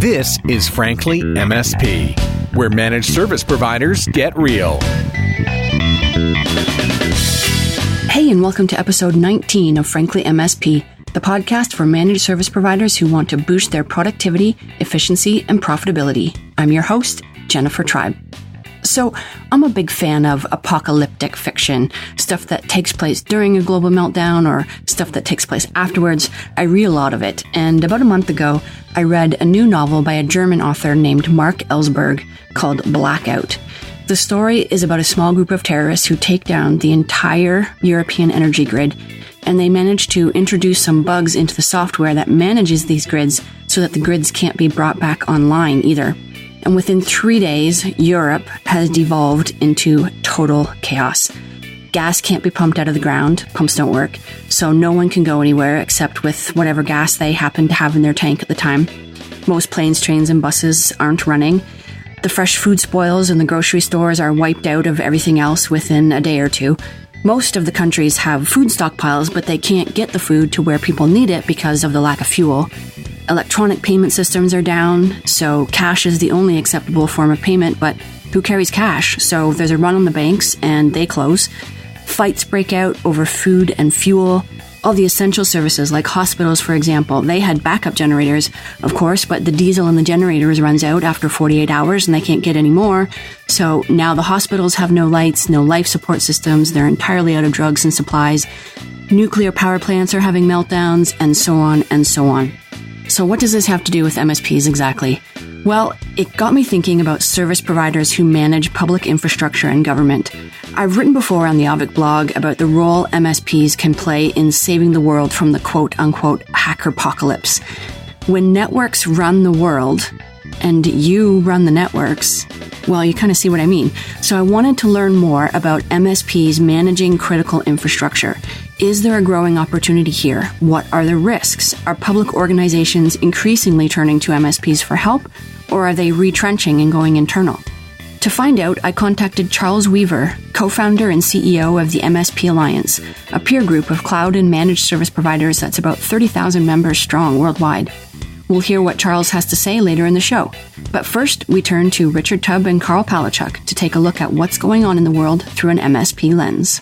This is Frankly MSP, where managed service providers get real. Hey, and welcome to episode 19 of Frankly MSP, the podcast for managed service providers who want to boost their productivity, efficiency, and profitability. I'm your host, Jennifer Tribe. So, I'm a big fan of apocalyptic fiction, stuff that takes place during a global meltdown or stuff that takes place afterwards. I read a lot of it, and about a month ago, I read a new novel by a German author named Marc Elsberg called Blackout. The story is about a small group of terrorists who take down the entire European energy grid, and they manage to introduce some bugs into the software that manages these grids so that the grids can't be brought back online either. And within 3 days, Europe has devolved into total chaos. Gas can't be pumped out of the ground. Pumps don't work. So no one can go anywhere except with whatever gas they happen to have in their tank at the time. Most planes, trains, and buses aren't running. The fresh food spoils in the grocery stores are wiped out of everything else within a day or two. Most of the countries have food stockpiles, but they can't get the food to where people need it because of the lack of fuel. Electronic payment systems are down, so cash is the only acceptable form of payment, but who carries cash? So there's a run on the banks, and they close. Fights break out over food and fuel. All the essential services, like hospitals, for example, they had backup generators, of course, but the diesel in the generators runs out after 48 hours, and they can't get any more. So now the hospitals have no lights, no life support systems, they're entirely out of drugs and supplies. Nuclear power plants are having meltdowns, and so on and so on. So what does this have to do with MSPs exactly? Well, it got me thinking about service providers who manage public infrastructure and government. I've written before on the Auvik blog about the role MSPs can play in saving the world from the quote-unquote hackerpocalypse. When networks run the world, and you run the networks, well, you kind of see what I mean. So I wanted to learn more about MSPs managing critical infrastructure. Is there a growing opportunity here? What are the risks? Are public organizations increasingly turning to MSPs for help, or are they retrenching and going internal? To find out, I contacted Charles Weaver, co-founder and CEO of the MSPAlliance, a peer group of cloud and managed service providers that's about 30,000 members strong worldwide. We'll hear what Charles has to say later in the show. But first, we turn to Richard Tubb and Karl to take a look at what's going on in the world through an MSP lens.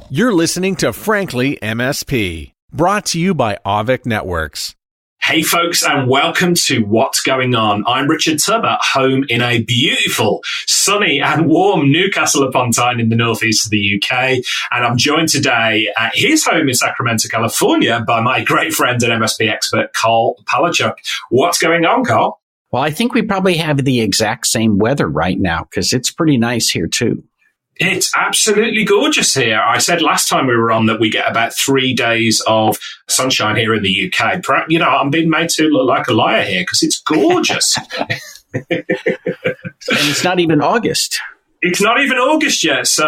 You're listening to Frankly MSP, brought to you by Auvik Networks. Hey folks, and welcome to What's Going On. I'm Richard Tubb at home in a beautiful, sunny and warm Newcastle upon Tyne in the northeast of the UK. And I'm joined today at his home in Sacramento, California by my great friend and MSP expert, Karl. What's going on, Karl? Well, I think we probably have the exact same weather right now because it's pretty nice here too. It's absolutely gorgeous here. I said last time we were on that we get about 3 days of sunshine here in the UK. You know, I'm being made to look like a liar here because it's gorgeous. And it's not even August. It's not even August yet, so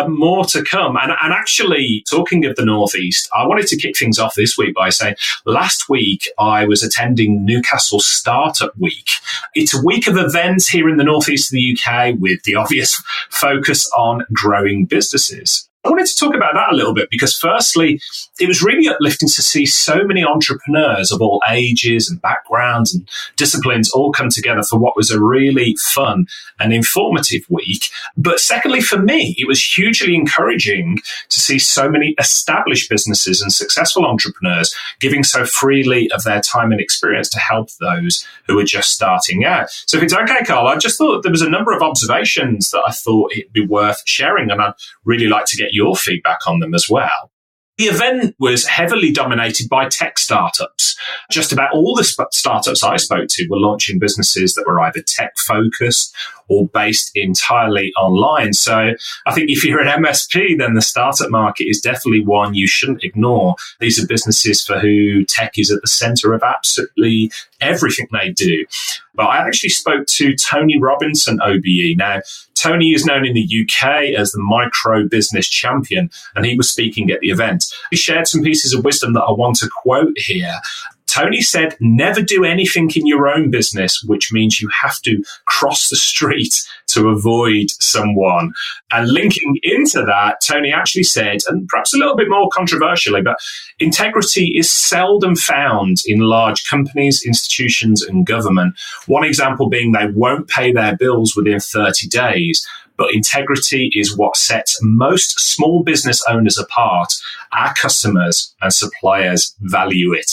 more to come. And actually, talking of the Northeast, I wanted to kick things off this week by saying last week I was attending Newcastle Startup Week. It's a week of events here in the Northeast of the UK with the obvious focus on growing businesses. I wanted to talk about that a little bit because firstly, it was really uplifting to see so many entrepreneurs of all ages and backgrounds and disciplines all come together for what was a really fun and informative week. But secondly, for me, it was hugely encouraging to see so many established businesses and successful entrepreneurs giving so freely of their time and experience to help those who are just starting out. So if it's okay, Karl, I just thought there was a number of observations that I thought it'd be worth sharing, and I'd really like to get your feedback on them as well. The event was heavily dominated by tech startups. Just about all the startups I spoke to were launching businesses that were either tech-focused or based entirely online. So I think if you're an MSP, then the startup market is definitely one you shouldn't ignore. These are businesses for who tech is at the center of absolutely everything they do. But I actually spoke to Tony Robinson, OBE. Now, Tony is known in the UK as the micro business champion, and he was speaking at the event. He shared some pieces of wisdom that I want to quote here. Tony said, never do anything in your own business, which means you have to cross the street to avoid someone. And linking into that, Tony actually said, and perhaps a little bit more controversially, but integrity is seldom found in large companies, institutions, and government. One example being they won't pay their bills within 30 days. But integrity is what sets most small business owners apart. Our customers and suppliers value it.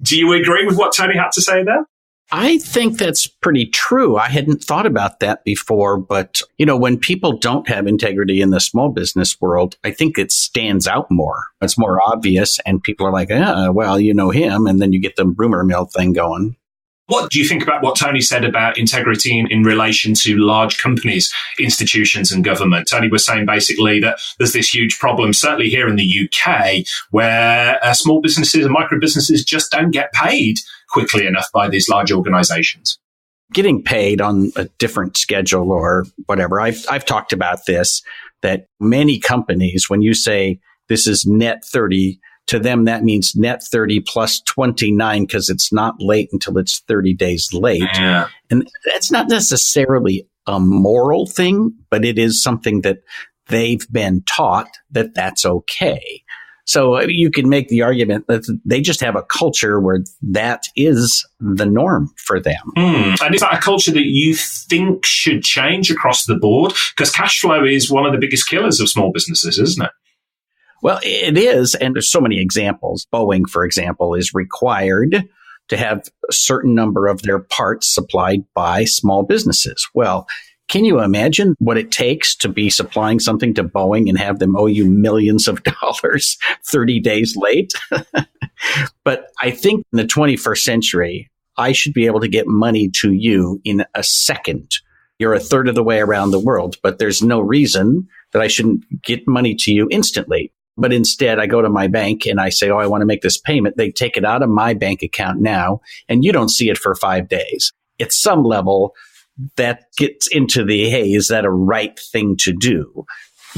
Do you agree with what Tony had to say there? I think that's pretty true. I hadn't thought about that before, but when people don't have integrity in the small business world, I think it stands out more. It's more obvious, and people are like, well, you know him, and then you get the rumor mill thing going. What do you think about what Tony said about integrity in relation to large companies, institutions and government? Tony was saying basically that there's this huge problem, certainly here in the UK, where small businesses and micro businesses just don't get paid quickly enough by these large organizations. Getting paid on a different schedule or whatever. I've talked about this, that many companies, when you say this is net 30, to them, that means net 30 plus 29 because it's not late until it's 30 days late. Yeah. And that's not necessarily a moral thing, but it is something that they've been taught that that's okay. So you can make the argument that they just have a culture where that is the norm for them. And is that a culture that you think should change across the board? Because cash flow is one of the biggest killers of small businesses, isn't it? Well, it is, and there's so many examples. Boeing, for example, is required to have a certain number of their parts supplied by small businesses. Well, can you imagine what it takes to be supplying something to Boeing and have them owe you millions of dollars 30 days late? But I think in the 21st century, I should be able to get money to you in a second. You're a third of the way around the world, but there's no reason that I shouldn't get money to you instantly. But instead, I go to my bank and I say, I want to make this payment. They take it out of my bank account now, and you don't see it for 5 days. At some level, that gets into the, hey, is that a right thing to do?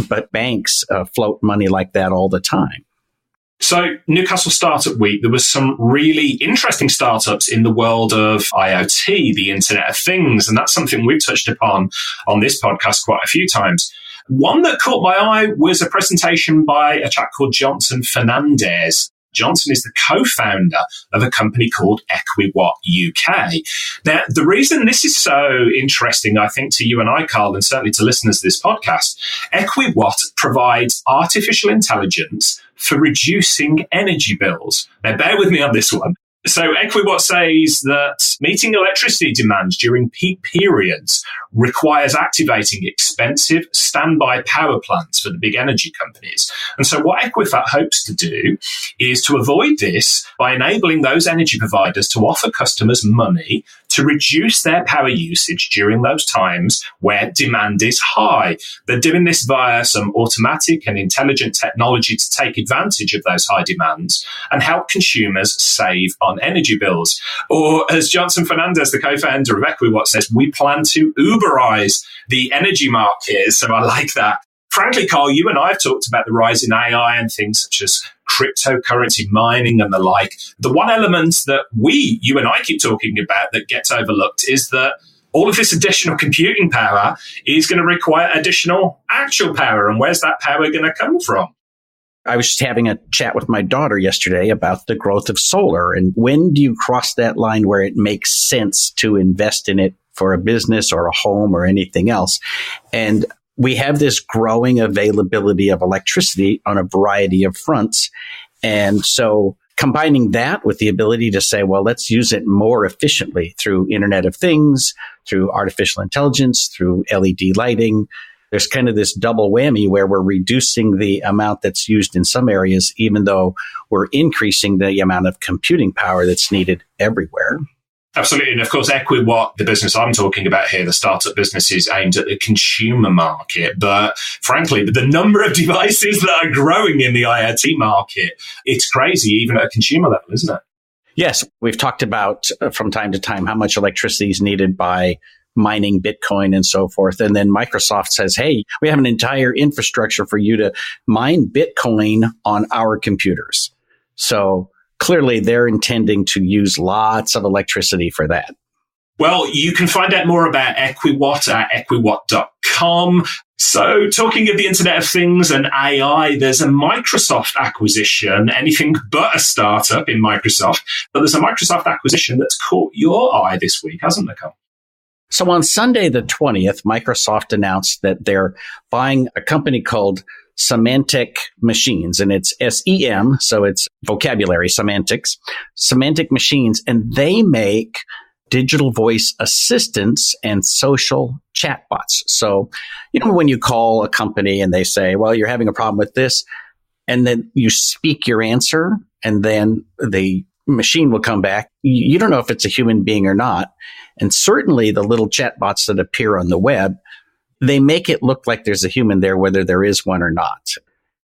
But banks float money like that all the time. So Newcastle Startup Week, there was some really interesting startups in the world of IoT, the Internet of Things, and that's something we've touched upon on this podcast quite a few times. One that caught my eye was a presentation by a chap called Johnson Fernandez. Johnson is the co-founder of a company called Equiwatt UK. Now, the reason this is so interesting, I think, to you and I, Karl, and certainly to listeners to this podcast, Equiwatt provides artificial intelligence for reducing energy bills. Now, bear with me on this one. So Equiwatt says that meeting electricity demand during peak periods requires activating expensive standby power plants for the big energy companies. And so what Equiwatt hopes to do is to avoid this by enabling those energy providers to offer customers money to reduce their power usage during those times where demand is high. They're doing this via some automatic and intelligent technology to take advantage of those high demands and help consumers save on energy bills. Or as Johnson Fernandez, the co-founder of Equiwatt, says, we plan to Uberize the energy market. So I like that. Frankly, Karl, you and I have talked about the rise in AI and things such as cryptocurrency mining and the like. The one element that you and I keep talking about that gets overlooked is that all of this additional computing power is going to require additional actual power. And where's that power going to come from? I was just having a chat with my daughter yesterday about the growth of solar. And when do you cross that line where it makes sense to invest in it for a business or a home or anything else? And we have this growing availability of electricity on a variety of fronts. And so combining that with the ability to say, well, let's use it more efficiently through Internet of Things, through artificial intelligence, through LED lighting. There's kind of this double whammy where we're reducing the amount that's used in some areas, even though we're increasing the amount of computing power that's needed everywhere. Absolutely. And of course, Equiwatt, the business I'm talking about here, the startup business, is aimed at the consumer market. But frankly, the number of devices that are growing in the IoT market, it's crazy, even at a consumer level, isn't it? Yes. We've talked about from time to time how much electricity is needed by mining Bitcoin and so forth. And then Microsoft says, hey, we have an entire infrastructure for you to mine Bitcoin on our computers. So clearly, they're intending to use lots of electricity for that. Well, you can find out more about Equiwatt at equiwatt.com. So, talking of the Internet of Things and AI, there's a Microsoft acquisition, anything but a startup in Microsoft, but there's a Microsoft acquisition that's caught your eye this week, hasn't it, Karl? So on Sunday the 20th, Microsoft announced that they're buying a company called Semantic Machines, and it's SEM, so it's vocabulary, semantics, Semantic Machines, and they make digital voice assistants and social chatbots. So, when you call a company and they say, well, you're having a problem with this, and then you speak your answer, and then the machine will come back. You don't know if it's a human being or not. And certainly the little chatbots that appear on the web, they make it look like there's a human there, whether there is one or not.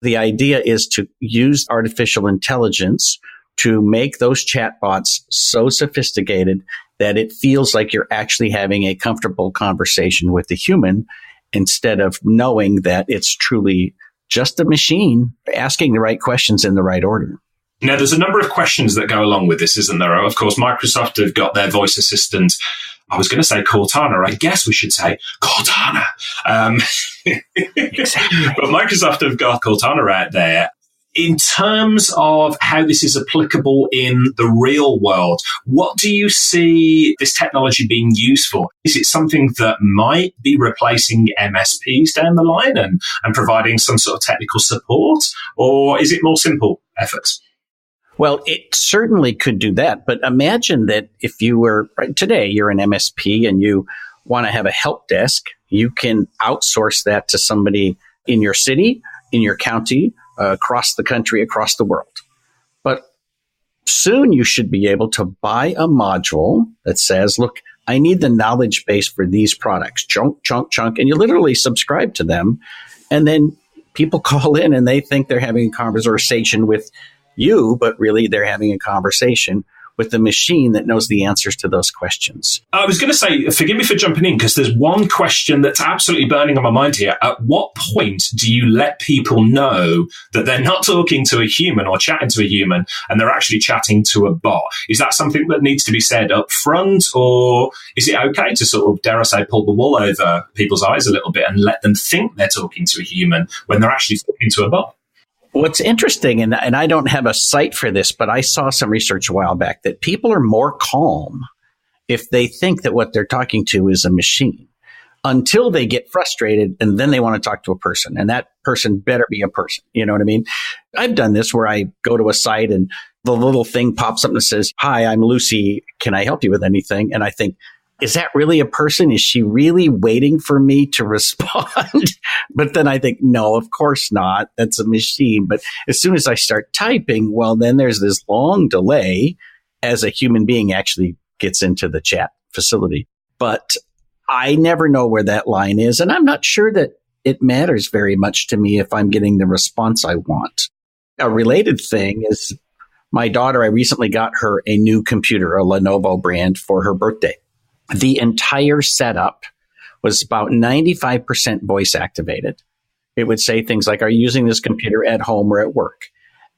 The idea is to use artificial intelligence to make those chatbots so sophisticated that it feels like you're actually having a comfortable conversation with the human instead of knowing that it's truly just a machine asking the right questions in the right order. Now, there's a number of questions that go along with this, isn't there? Of course, Microsoft have got their voice assistant. I was going to say Cortana. I guess we should say Cortana. Exactly. But Microsoft have got Cortana out there. In terms of how this is applicable in the real world, what do you see this technology being used for? Is it something that might be replacing MSPs down the line and providing some sort of technical support? Or is it more simple efforts? Well, it certainly could do that. But imagine that if you were, right today, you're an MSP and you want to have a help desk, you can outsource that to somebody in your city, in your county, across the country, across the world. But soon you should be able to buy a module that says, look, I need the knowledge base for these products, chunk, and you literally subscribe to them. And then people call in and they think they're having a conversation with you, but really they're having a conversation with the machine that knows the answers to those questions. I was going to say, forgive me for jumping in, because there's one question that's absolutely burning on my mind here. At what point do you let people know that they're not talking to a human or chatting to a human and they're actually chatting to a bot? Is that something that needs to be said up front, or is it okay to sort of, dare I say, pull the wool over people's eyes a little bit and let them think they're talking to a human when they're actually talking to a bot? What's interesting, and I don't have a site for this, but I saw some research a while back that people are more calm if they think that what they're talking to is a machine until they get frustrated and then they want to talk to a person, and that person better be a person. You know what I mean? I've done this where I go to a site and the little thing pops up and says, "Hi, I'm Lucy. Can I help you with anything?" And I think, is that really a person? Is she really waiting for me to respond? But then I think, no, of course not. That's a machine. But as soon as I start typing, well, then there's this long delay as a human being actually gets into the chat facility. But I never know where that line is. And I'm not sure that it matters very much to me if I'm getting the response I want. A related thing is my daughter, I recently got her a new computer, a Lenovo brand, for her birthday. The entire setup was about 95% voice activated. It would say things like, are you using this computer at home or at work?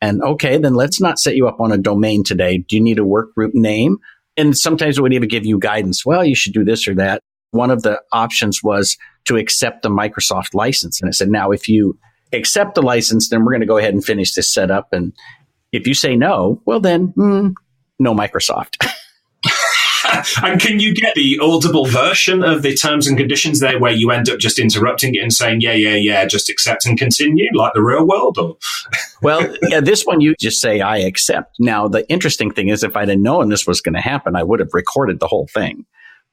And okay, then let's not set you up on a domain today. Do you need a work group name? And sometimes it would even give you guidance. Well, you should do this or that. One of the options was to accept the Microsoft license. And I said, now, if you accept the license, then we're going to go ahead and finish this setup. And if you say no, well, then no Microsoft. And can you get the audible version of the terms and conditions there where you end up just interrupting it and saying, yeah, just accept and continue like the real world? Or? Well, yeah, this one you just say, I accept. Now, the interesting thing is if I'd have known this was going to happen, I would have recorded the whole thing.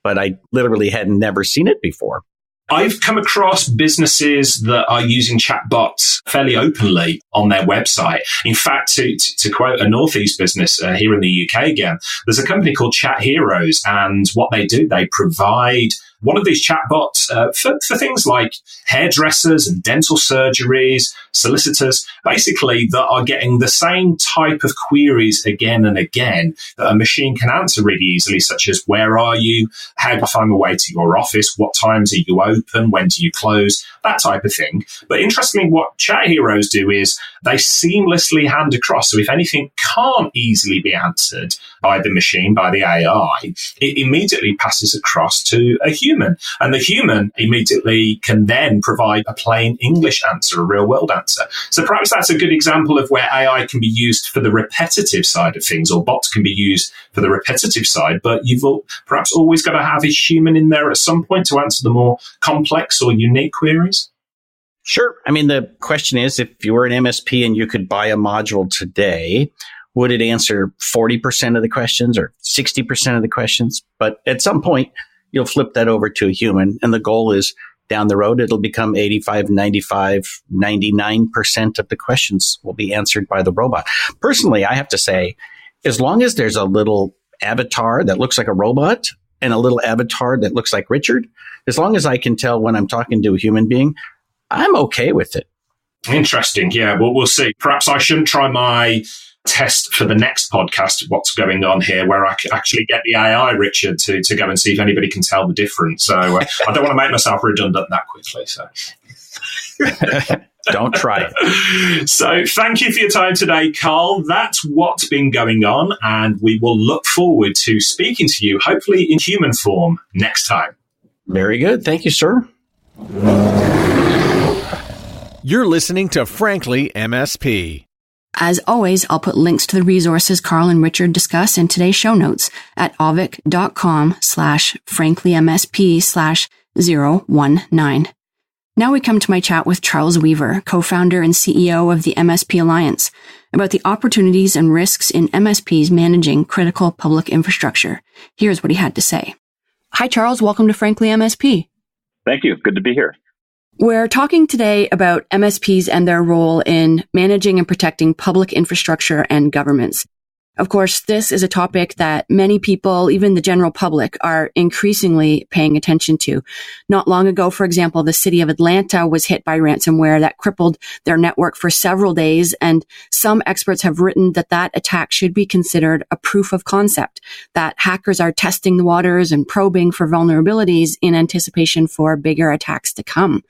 But I literally had never seen it before. I've come across businesses that are using chatbots fairly openly on their website. In fact, to quote a Northeast business here in the UK again, there's a company called Chat Heroes, and what they do, they provide one of these chatbots for things like hairdressers and dental surgeries, solicitors, basically that are getting the same type of queries again and again that a machine can answer really easily, such as where are you? How do I find my way to your office? What times are you open? When do you close? That type of thing. But interestingly, what Chat Heroes do is they seamlessly hand across. So if anything can't easily be answered by the machine, by the AI, it immediately passes across to a human. And the human immediately can then provide a plain English answer, a real world answer. So perhaps that's a good example of where AI can be used for the repetitive side of things, or bots can be used for the repetitive side, but you've perhaps always got to have a human in there at some point to answer the more complex or unique queries. Sure. I mean, the question is, if you were an MSP and you could buy a module today, would it answer 40% of the questions or 60% of the questions? But at some point, you'll flip that over to a human. And the goal is down the road, it'll become 85, 95, 99% of the questions will be answered by the robot. Personally, I have to say, as long as there's a little avatar that looks like a robot and a little avatar that looks like Richard, as long as I can tell when I'm talking to a human being, I'm okay with it. Interesting. Yeah, well, we'll see. Perhaps I shouldn't try my test for the next podcast, what's going on here, where I actually get the AI, Richard, to go and see if anybody can tell the difference. So I don't want to make myself redundant that quickly. So don't try it. So thank you for your time today, Karl. That's what's been going on, and we will look forward to speaking to you, hopefully in human form, next time. Very good. Thank you, sir. You're listening to Frankly MSP. As always, I'll put links to the resources Karl and Richard discuss in today's show notes at auvik.com/franklyMSP/019. Now we come to my chat with Charles Weaver, co-founder and CEO of the MSPAlliance, about the opportunities and risks in MSPs managing critical public infrastructure. Here's what he had to say. Hi, Charles. Welcome to Frankly MSP. Thank you. Good to be here. We're talking today about MSPs and their role in managing and protecting public infrastructure and governments. Of course, this is a topic that many people, even the general public, are increasingly paying attention to. Not long ago, for example, the city of Atlanta was hit by ransomware that crippled their network for several days, and some experts have written that that attack should be considered a proof of concept, that hackers are testing the waters and probing for vulnerabilities in anticipation for bigger attacks to come.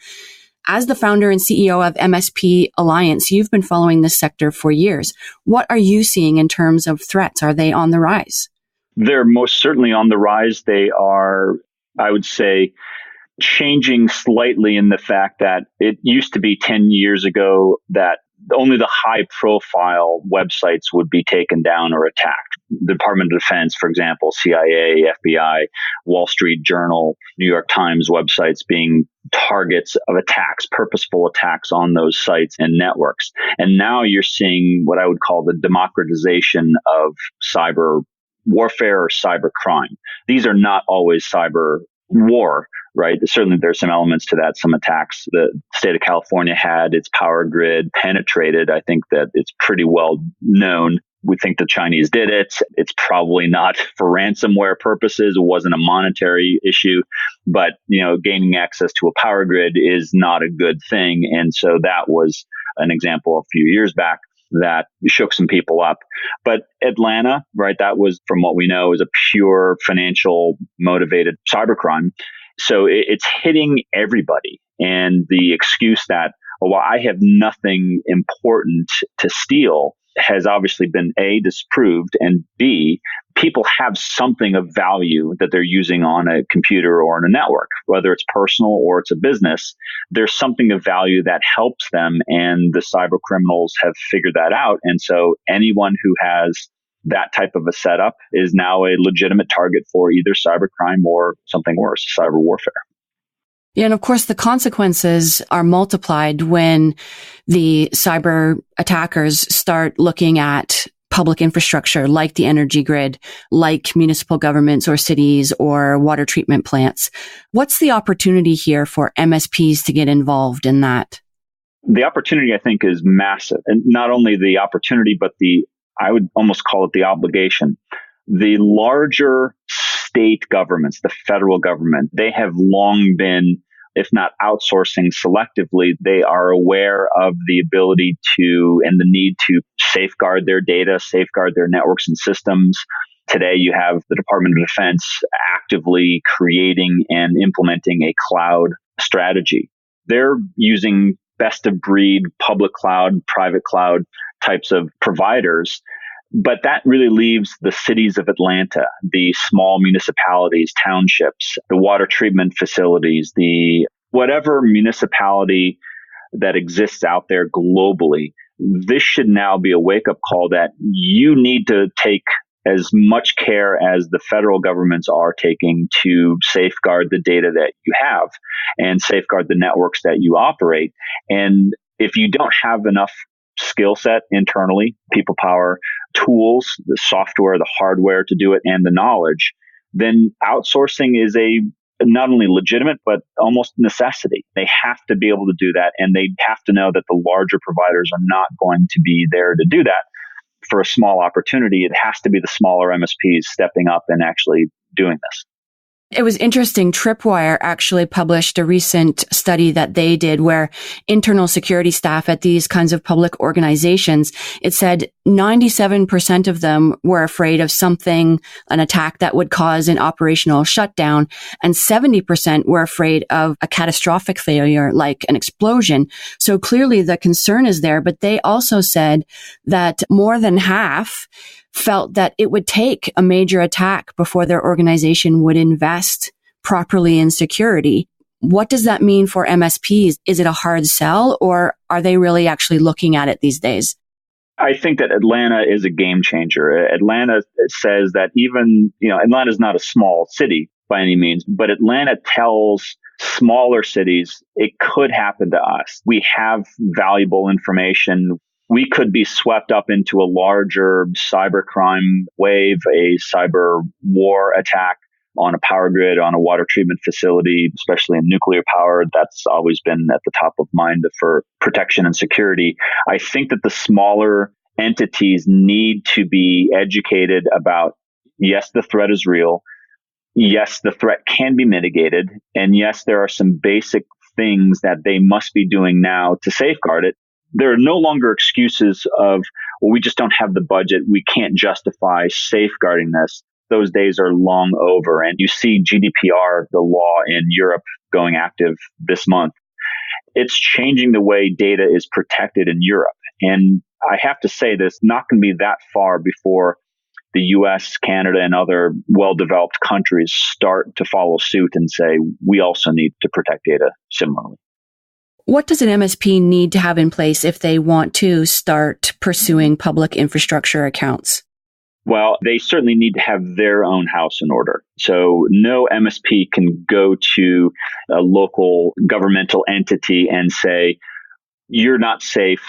As the founder and CEO of MSPAlliance, you've been following this sector for years. What are you seeing in terms of threats? Are they on the rise? They're most certainly on the rise. They are, I would say, changing slightly in the fact that it used to be 10 years ago that only the high-profile websites would be taken down or attacked. The Department of Defense, for example, CIA, FBI, Wall Street Journal, New York Times websites being targets of attacks, purposeful attacks on those sites and networks. And now you're seeing what I would call the democratization of cyber warfare or cyber crime. These are not always cyber war, right? Certainly there's some elements to that, some attacks. The state of California had its power grid penetrated. I think that it's pretty well known. We think the Chinese did it. It's probably not for ransomware purposes. It wasn't a monetary issue, but gaining access to a power grid is not a good thing. And so that was an example a few years back that shook some people up. But Atlanta, right, that was, from what we know, is a pure financial motivated cybercrime. So it's hitting everybody. And the excuse that, well, I have nothing important to steal has obviously been A, disproved, and B, people have something of value that they're using on a computer or on a network, whether it's personal or it's a business. There's something of value that helps them, and the cyber criminals have figured that out. And so anyone who has that type of a setup is now a legitimate target for either cybercrime or something worse, cyber warfare. Yeah, and of course, the consequences are multiplied when the cyber attackers start looking at public infrastructure like the energy grid, like municipal governments or cities or water treatment plants. What's the opportunity here for MSPs to get involved in that? The opportunity, I think, is massive. And not only the opportunity, but I would almost call it the obligation. The larger state governments, the federal government, they have long been, if not outsourcing selectively, they are aware of the ability to and the need to safeguard their data, safeguard their networks and systems. Today, you have the Department of Defense actively creating and implementing a cloud strategy. They're using best of breed public cloud, private cloud types of providers. But that really leaves the cities of Atlanta, the small municipalities, townships, the water treatment facilities, the whatever municipality that exists out there globally. This should now be a wake-up call that you need to take as much care as the federal governments are taking to safeguard the data that you have and safeguard the networks that you operate. And if you don't have enough skill set internally, people power, tools, the software, the hardware to do it, and the knowledge, then outsourcing is a not only legitimate, but almost necessity. They have to be able to do that. And they have to know that the larger providers are not going to be there to do that. For a small opportunity, it has to be the smaller MSPs stepping up and actually doing this. It was interesting. TripWire actually published a recent study that they did where internal security staff at these kinds of public organizations, it said 97% of them were afraid of something, an attack that would cause an operational shutdown, and 70% were afraid of a catastrophic failure like an explosion. So clearly the concern is there, but they also said that more than half felt that it would take a major attack before their organization would invest properly in security. What does that mean for MSPs? Is it a hard sell, or are they really actually looking at it these days? I think that Atlanta is a game changer. Atlanta says that even, Atlanta is not a small city by any means, but Atlanta tells smaller cities it could happen to us. We have valuable information. We could be swept up into a larger cybercrime wave, a cyber war attack on a power grid, on a water treatment facility, especially in nuclear power. That's always been at the top of mind for protection and security. I think that the smaller entities need to be educated about, yes, the threat is real. Yes, the threat can be mitigated. And yes, there are some basic things that they must be doing now to safeguard it. There are no longer excuses of, well, we just don't have the budget. We can't justify safeguarding this. Those days are long over. And you see GDPR, the law in Europe, going active this month. It's changing the way data is protected in Europe. And I have to say, this not going to be that far before the US, Canada, and other well-developed countries start to follow suit and say, we also need to protect data similarly. What does an MSP need to have in place if they want to start pursuing public infrastructure accounts? Well, they certainly need to have their own house in order. So no MSP can go to a local governmental entity and say, you're not safe,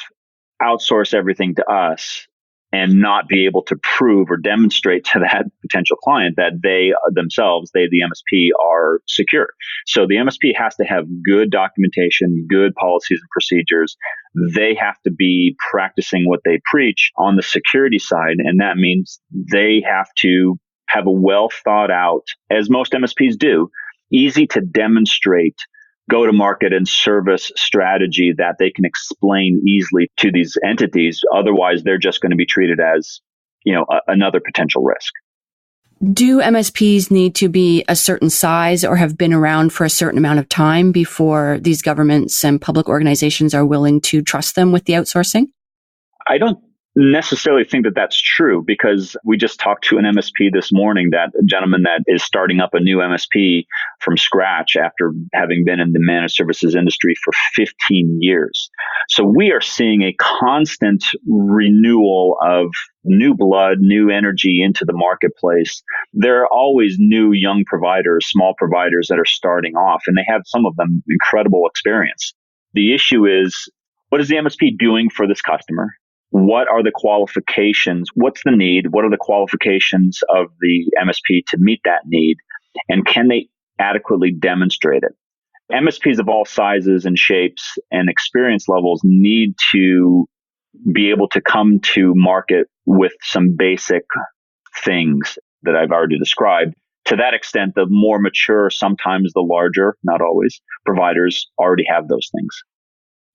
outsource everything to us, and not be able to prove or demonstrate to that potential client that they themselves, the MSP, are secure. So the MSP has to have good documentation, good policies and procedures. They have to be practicing what they preach on the security side. And that means they have to have a well thought out, as most MSPs do, easy to demonstrate go-to-market and service strategy that they can explain easily to these entities. Otherwise, they're just going to be treated as, another potential risk. Do MSPs need to be a certain size or have been around for a certain amount of time before these governments and public organizations are willing to trust them with the outsourcing? I don't necessarily think that that's true, because we just talked to an MSP this morning, that a gentleman that is starting up a new MSP from scratch after having been in the managed services industry for 15 years. So we are seeing a constant renewal of new blood, new energy into the marketplace. There are always new young providers, small providers that are starting off, and they have, some of them, incredible experience. The issue is, what is the MSP doing for this customer? What are the qualifications? What's the need? What are the qualifications of the MSP to meet that need? And can they adequately demonstrate it? MSPs of all sizes and shapes and experience levels need to be able to come to market with some basic things that I've already described to that extent, the more mature, sometimes the larger, not always, providers already have those things.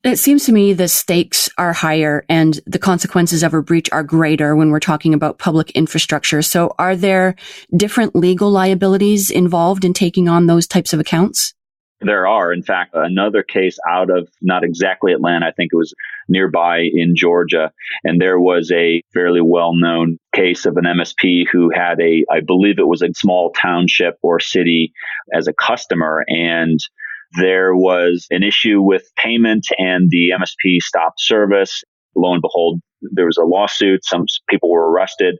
It seems to me the stakes are higher and the consequences of a breach are greater when we're talking about public infrastructure. So are there different legal liabilities involved in taking on those types of accounts? There are. In fact, another case out of not exactly Atlanta, I think it was nearby in Georgia. And there was a fairly well-known case of an MSP who had I believe it was a small township or city as a customer. And there was an issue with payment and the MSP stopped service. Lo and behold, there was a lawsuit. Some people were arrested.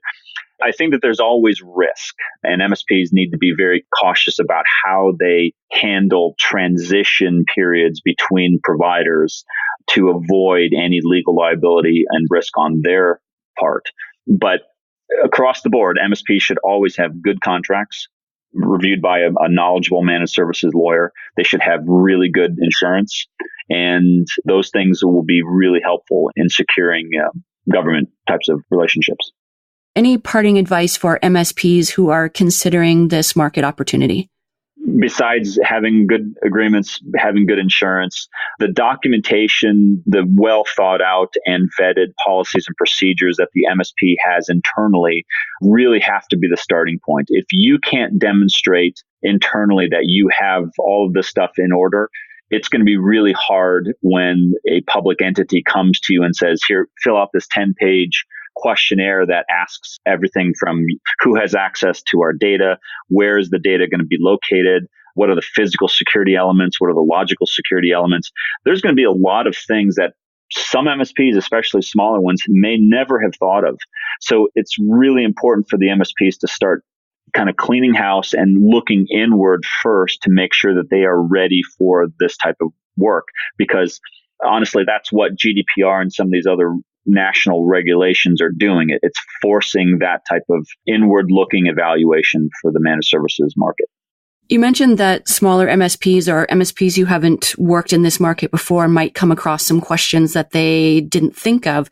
I think that there's always risk, and MSPs need to be very cautious about how they handle transition periods between providers to avoid any legal liability and risk on their part. But across the board, MSPs should always have good contracts reviewed by a knowledgeable managed services lawyer. They should have really good insurance, and those things will be really helpful in securing government types of relationships. Any parting advice for MSPs who are considering this market opportunity? Besides having good agreements, having good insurance, the documentation, the well thought out and vetted policies and procedures that the MSP has internally really have to be the starting point. If you can't demonstrate internally that you have all of this stuff in order, it's going to be really hard when a public entity comes to you and says, here, fill out this 10-page questionnaire that asks everything from who has access to our data, where is the data going to be located, what are the physical security elements, what are the logical security elements. There's going to be a lot of things that some MSPs, especially smaller ones, may never have thought of. So it's really important for the MSPs to start kind of cleaning house and looking inward first to make sure that they are ready for this type of work. Because honestly, that's what GDPR and some of these other national regulations are doing. It's forcing that type of inward-looking evaluation for the managed services market. You mentioned that smaller MSPs or MSPs who haven't worked in this market before might come across some questions that they didn't think of.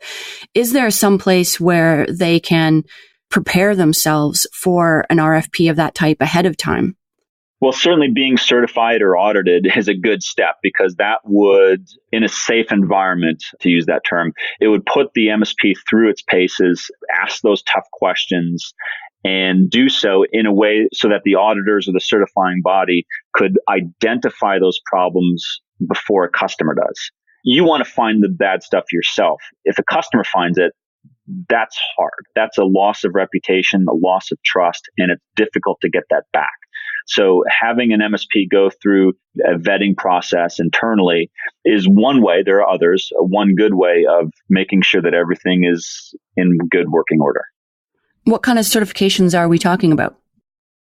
Is there some place where they can prepare themselves for an RFP of that type ahead of time? Well, certainly being certified or audited is a good step, because that would, in a safe environment, to use that term, it would put the MSP through its paces, ask those tough questions, and do so in a way so that the auditors or the certifying body could identify those problems before a customer does. You want to find the bad stuff yourself. If a customer finds it, that's hard. That's a loss of reputation, a loss of trust, and it's difficult to get that back. So having an MSP go through a vetting process internally is one way. There are others. One good way of making sure that everything is in good working order. What kind of certifications are we talking about?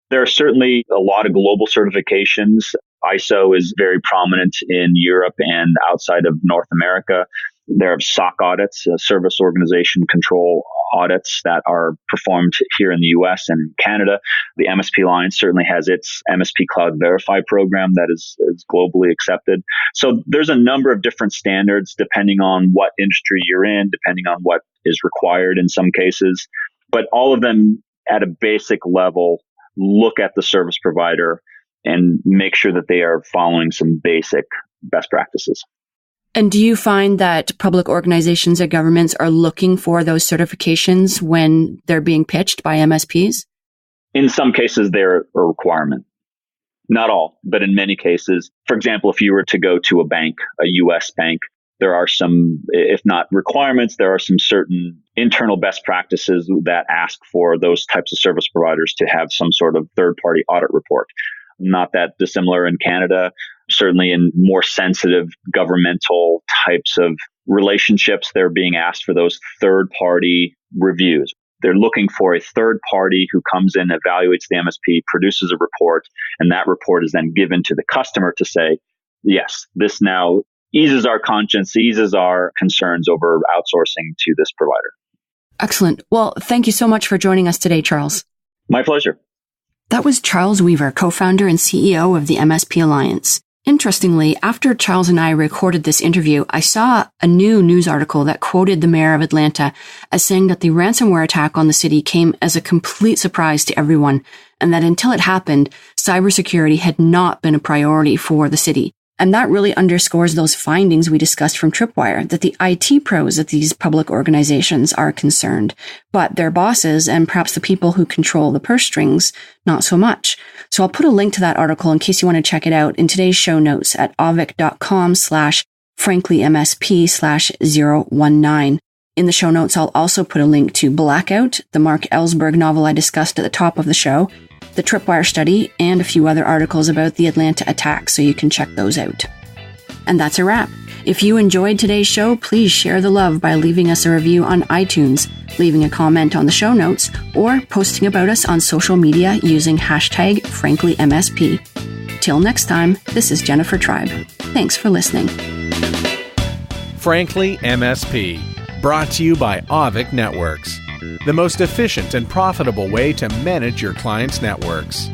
There are certainly a lot of global certifications. ISO is very prominent in Europe and outside of North America. There are SOC audits, service organization control audits that are performed here in the US and Canada. The MSPAlliance certainly has its MSP Cloud Verify program that is globally accepted. So there's a number of different standards depending on what industry you're in, depending on what is required in some cases. But all of them at a basic level look at the service provider and make sure that they are following some basic best practices. And do you find that public organizations or governments are looking for those certifications when they're being pitched by MSPs? In some cases, they're a requirement. Not all, but in many cases. For example, if you were to go to a bank, a U.S. bank, there are some, if not requirements, there are some certain internal best practices that ask for those types of service providers to have some sort of third-party audit report. Not that dissimilar in Canada. Certainly in more sensitive governmental types of relationships, they're being asked for those third-party reviews. They're looking for a third party who comes in, evaluates the MSP, produces a report, and that report is then given to the customer to say, yes, this now eases our conscience, eases our concerns over outsourcing to this provider. Excellent. Well, thank you so much for joining us today, Charles. My pleasure. That was Charles Weaver, co-founder and CEO of the MSPAlliance. Interestingly, after Charles and I recorded this interview, I saw a new news article that quoted the mayor of Atlanta as saying that the ransomware attack on the city came as a complete surprise to everyone, and that until it happened, cybersecurity had not been a priority for the city. And that really underscores those findings we discussed from TripWire, that the IT pros at these public organizations are concerned, but their bosses and perhaps the people who control the purse strings, not so much. So I'll put a link to that article in case you want to check it out in today's show notes at auvik.com/franklymsp/019. In the show notes, I'll also put a link to Blackout, the Marc Elsberg novel I discussed at the top of the show, the TripWire study, and a few other articles about the Atlanta attack, so you can check those out. And that's a wrap. If you enjoyed today's show, please share the love by leaving us a review on iTunes, leaving a comment on the show notes, or posting about us on social media using hashtag FranklyMSP. Till next time, this is Jennifer Tribe. Thanks for listening. Frankly MSP, brought to you by Auvik Networks, the most efficient and profitable way to manage your clients' networks.